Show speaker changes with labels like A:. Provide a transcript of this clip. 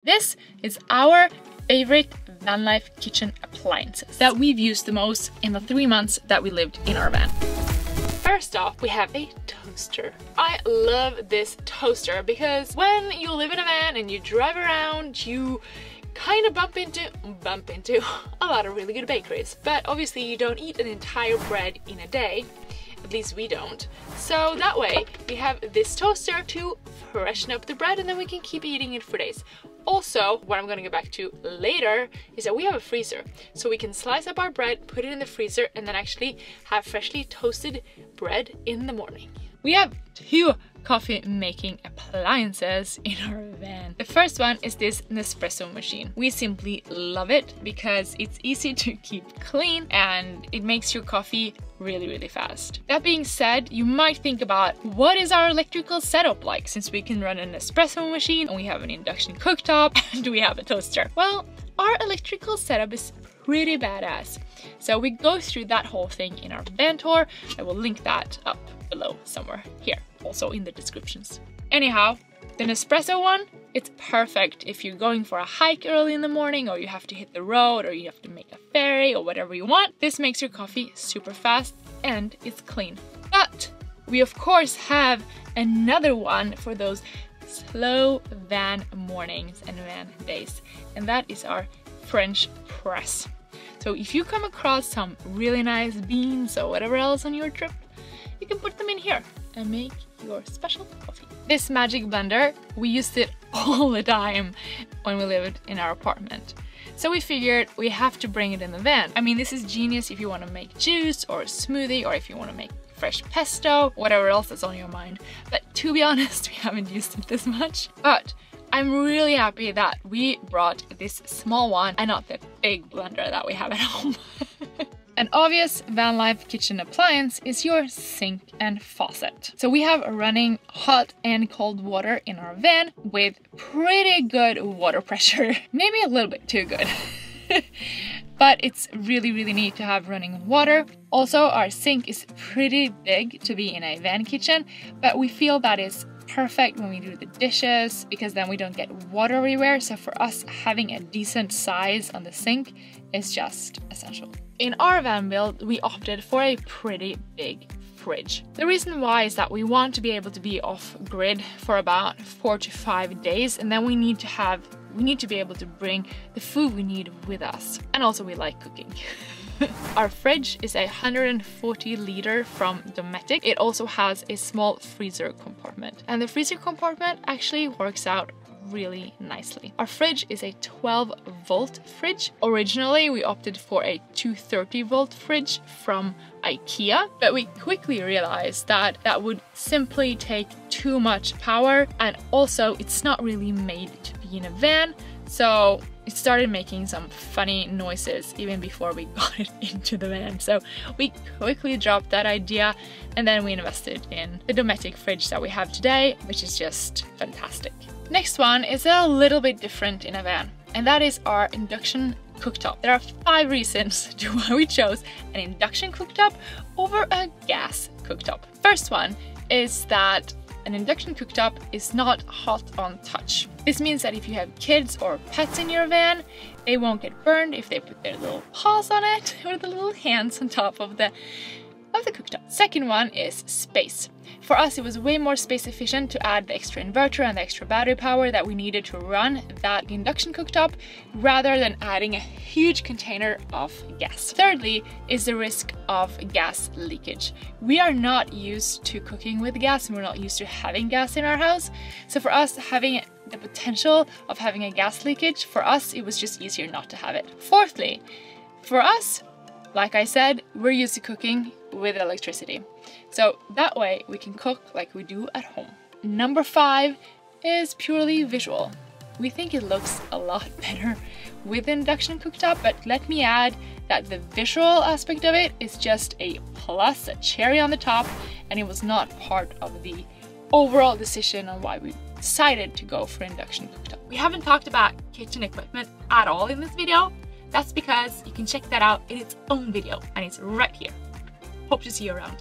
A: This is our favorite van life kitchen appliances that we've used the most in the 3 months that we lived in our van. First off, we have a toaster. I love this toaster because when you live in a van and you drive around, you kind of bump into a lot of really good bakeries. But obviously you don't eat an entire bread in a day. At least we don't. So that way we have this toaster to freshen up the bread and then we can keep eating it for days. Also, what I'm gonna go back to later is that we have a freezer. So we can slice up our bread, put it in the freezer, and then actually have freshly toasted bread in the morning. We have 2 coffee making appliances in our van. The first one is this Nespresso machine. We simply love it because it's easy to keep clean and it makes your coffee really fast. That being said, you might think about what is our electrical setup like, since we can run an espresso machine and we have an induction cooktop and we have a toaster. Well, our electrical setup is pretty badass. So we go through that whole thing in our van tour. I will link that up below somewhere here, also in the descriptions. Anyhow, the Nespresso one, it's perfect if you're going for a hike early in the morning, or you have to hit the road, or you have to make a ferry, or whatever you want. This makes your coffee super fast and it's clean. But we of course have another one for those slow van mornings and van days, and that is our French press. So if you come across some really nice beans or whatever else on your trip, you can put them in here and make your special coffee. This magic blender, we used it all the time when we lived in our apartment. So we figured we have to bring it in the van. I mean, this is genius if you want to make juice or a smoothie, or if you want to make fresh pesto, whatever else is on your mind. But to be honest, we haven't used it this much. But I'm really happy that we brought this small one and not the big blender that we have at home. An obvious van life kitchen appliance is your sink and faucet. So we have running hot and cold water in our van with pretty good water pressure. Maybe a little bit too good. But it's really neat to have running water. Also, our sink is pretty big to be in a van kitchen, but we feel that is perfect when we do the dishes because then we don't get water everywhere. So for us, having a decent size on the sink is just essential. In our van build, we opted for a pretty big fridge. The reason why is that we want to be able to be off grid for about 4 to 5 days, and then we need to be able to bring the food we need with us. And also we like cooking. Our fridge is a 140 liter from Dometic. It also has a small freezer compartment, and the freezer compartment actually works out really nicely. Our fridge is a 12-volt fridge. Originally, we opted for a 230-volt fridge from Ikea, but we quickly realized that that would simply take too much power, and also it's not really made to be in a van, so it started making some funny noises even before we got it into the van. So we quickly dropped that idea, and then we invested in the Dometic fridge that we have today, which is just fantastic. Next one is a little bit different in a van, and that is our induction cooktop. There are 5 reasons to why we chose an induction cooktop over a gas cooktop. First one is that an induction cooktop is not hot on touch. This means that if you have kids or pets in your van, they won't get burned if they put their little paws on it or the little hands on top of the cooktop. Second one is space. For us, it was way more space efficient to add the extra inverter and the extra battery power that we needed to run that induction cooktop rather than adding a huge container of gas. Thirdly is the risk of gas leakage. We are not used to cooking with gas, and we're not used to having gas in our house. So for us, having the potential of having a gas leakage, for us, it was just easier not to have it. Fourthly, for us, like I said, we're used to cooking with electricity. So that way we can cook like we do at home. Number 5 is purely visual. We think it looks a lot better with induction cooktop, but let me add that the visual aspect of it is just a plus, a cherry on the top, and it was not part of the overall decision on why we decided to go for induction cooktop. We haven't talked about kitchen equipment at all in this video. That's because you can check that out in its own video, and it's right here. Hope to see you around.